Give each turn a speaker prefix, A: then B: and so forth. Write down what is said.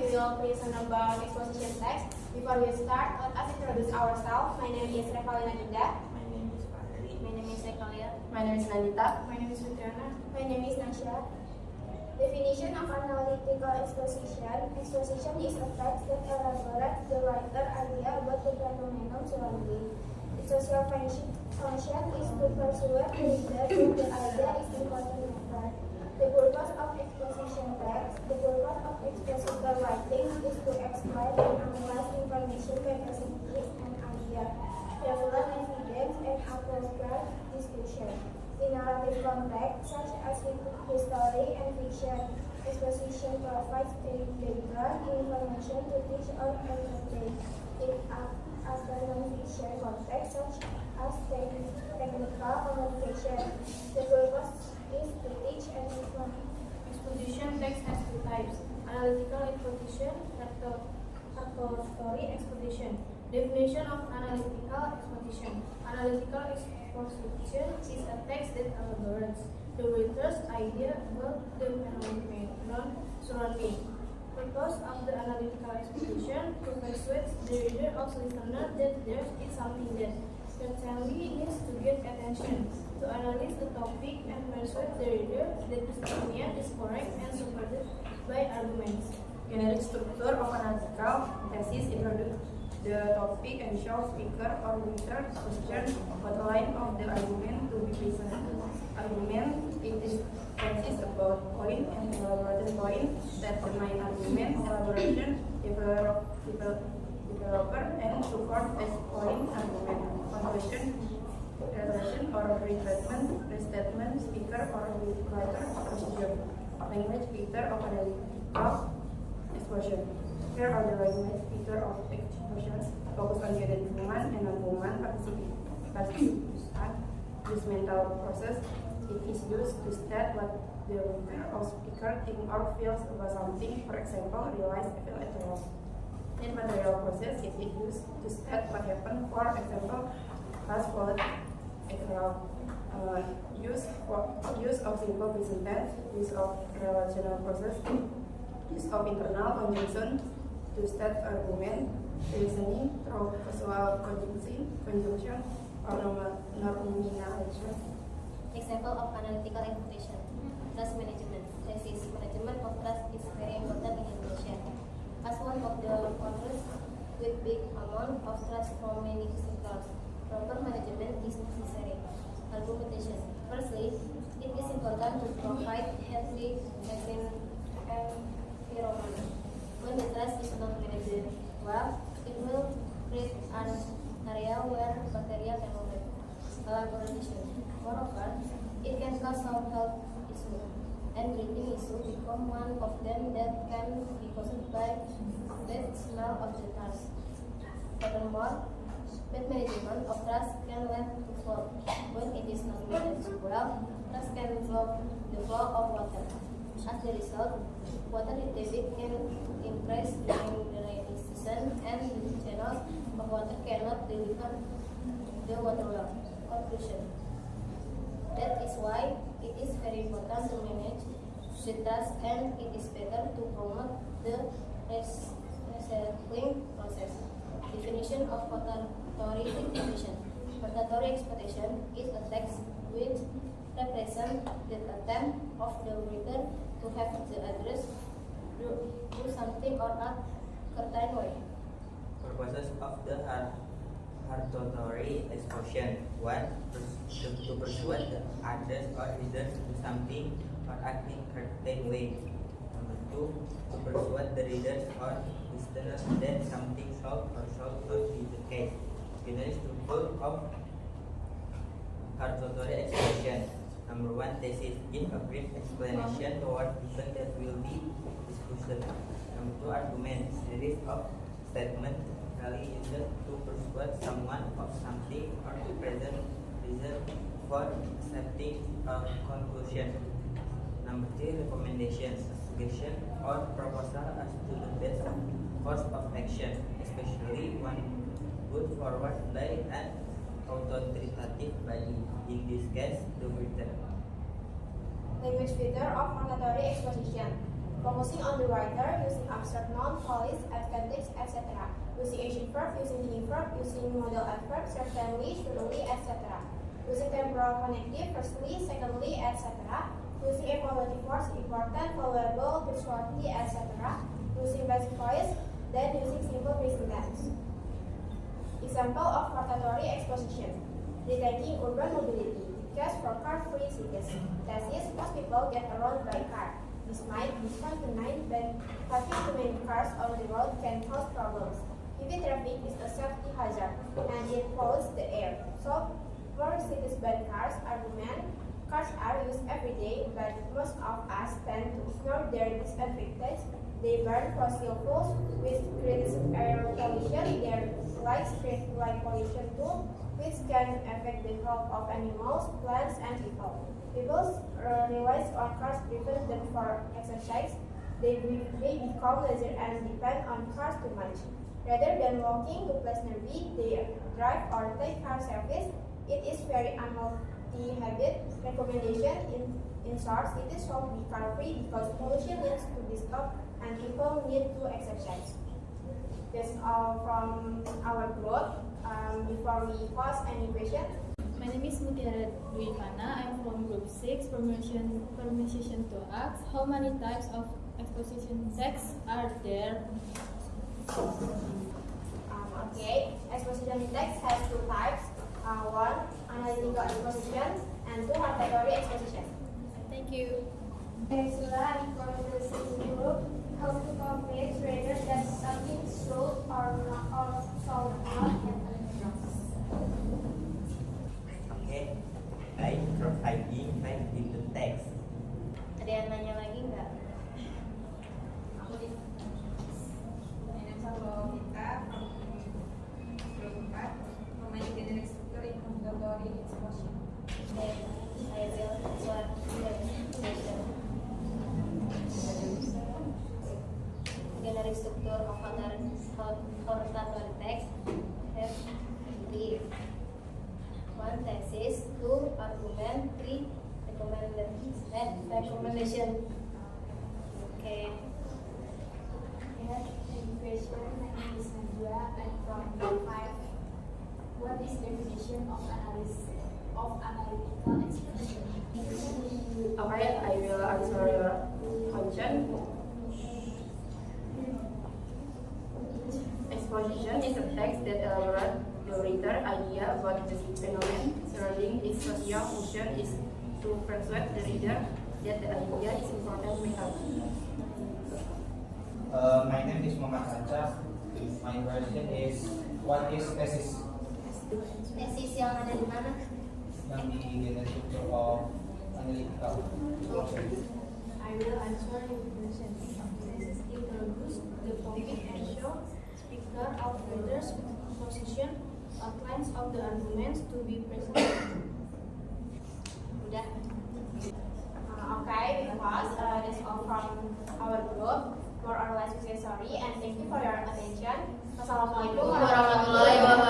A: will present about exposition text. Before we start, let us introduce ourselves. My name is Revalina Dinda.
B: My name is Fahri.
A: My name is Ekalia.
C: My name is Nandita.
A: My name is Fitriana.
D: My name is Nasha. Definition of analytical exposition. Exposition is a text that elaborates the writer idea about the phenomenon surrounding. Its social function is to persuade the reader that the idea is important matter. The purpose of exposition text. The purpose of expositor writing is to explain and analyze information by presenting an idea, develop evidence, and appropriate discussion. In narrative context, such as history and fiction, exposition provides background information to teach or entertain. In after non-fiction context, such as technical communication, the purpose is to teach and inform.
A: Exposition text has two types: analytical exposition and story exposition. Definition of analytical exposition. Analytical exposition is a text that elaborates the writer's idea about the phenomenon surrounding. Purpose of the analytical exposition to persuade the reader or listener that there is something that certainly needs to get attention, to analyze the topic and persuade the reader that his opinion is correct and supported by arguments.
C: Generic structure of analytical thesis introduce the topic and show speaker or reader question outline of the argument to be presented. Argument it is thesis about point and elaborated point that the main argument, elaboration, developer and support as point argument. Conclusion, relation or restatement, speaker or writer procedure. Language feature of analytical exposure. Here are the language feature of exposure. Focus on the human and non-human participation. This mental process it is used to state what the reader or speaker think or feels about something. For example, realize, feel at all. In material process, it is used to state what happened. For example, fast forward, use of simple present tense, use of relational process, use of internal conjunction to state argument, reasoning through causal conjunction or nominalization.
E: Example of analytical exposition. Trust management. Thesis. Management of trust is very important in Indonesia. As one of the countries with big amount of trust from many sectors, proper management is necessary. Argumentation. Firstly, it is important to provide healthy environment. When the trust is not managed well, it will create an area where bacteria can live. Collaboration. Moreover, it can cause some health issues, and breathing issue become one of them that can be caused by bad smell of the trust. Furthermore, bad management of trust can lead to flood. When it is not managed well, trust can block the flow of water. As a result, water intake can increase during the rainy season, and the channels of water cannot deliver the water well. Conclusion. That is why it is very important to manage the trust, and it is better to promote the recycling process. Definition of rotatory exposition. Rotatory exposition is a text which represents the attempt of the writer to have the address do something or act certain way.
B: Purposes of the rotatory exposition. 1. To persuade the others or reader to do something or acting certain way. Number 2. To persuade the readers or listeners that something should or should not be the case. Generic structure of rotatory exposition. Number 1. Thesis. Give a brief explanation toward event that will be discussed. Number 2. Argument. Series of statements typically used to persuade someone of something or to present reason for accepting a conclusion. Number 3. Recommendation. Suggestion or proposal as to the best course of action, especially one put forward by an authoritative body, in this case the writer.
A: Language feature of rotatory exposition.
D: Focusing on the writer, using abstract noun, police, adjectives, etc. Using agent verb, using being verb, using modal adverb, certainly, surely, etc. Using temporal connective, firstly, secondly, etc. Using evaluative words, important, valuable, trustworthy, etc. Using basic voice, then using simple present tense. Example of rotatory exposition. Retaking urban mobility. Cash for car-free cities. Thesis, most people get around by car. This might be convenient, but having too many cars on the road can cause problems. Heavy traffic is a safety hazard, and it pollutes the air. So, for cities-bound cars, argument, cars are used every day, but most of us tend to ignore their disadvantage. They burn fossil fuels, which creates air pollution. Their lights create light pollution too, which can affect the health of animals, plants, and people. People rely on cars driven them for exercise. They become lazy and depend on cars too much. Rather than walking to place nearby, they drive or take car service. It is very unhealthy habit. Recommendation in short, cities should be car-free because pollution needs to be stopped and people need to exercise. That's all from our group. Before we pause, any questions?
A: My name is Mutiara Duivana. I am from Group 6. Permission to ask, how many types of exposition text are there?
D: Okay, exposition text has two types. One, analytical exposition, and two, rotatory exposition.
A: Thank you.
D: Okay, so that informs the second group how to compare whether that something is true or not, or so not, and
B: Okay, by providing type into text.
E: Ada yang nanya lagi nggak?
C: Aku di ini sama kita grup 4 memiliki generic struktur introductory exposition.
E: I will start presentation. Generic struktur of rotatory text have three. 1. Thesis, 2. Argument, 3. Recommendation. Okay.
A: Question. My name is Nadia. I'm from Group 5. What is definition of analytical expression?
C: Okay, I will answer your question. Exposition is a text that elaborates the reader idea about the phenomenon surrounding its social function is to persuade the reader that the idea is important matter.
F: My name is Muhammad Hacha. My question is, what is thesis?
E: Tesis yang ada di mana?
F: Yang di generic struktur of analytical expression.
A: I will answer your question. Thesis introduce the topic and show speaker of reader's position, outlines of the arguments to be presented.
E: Udah.
D: Okay, because that's all from our group. More or less we say sorry and thank you for your attention. Wassalamualaikum warahmatullahi wabarakatuh.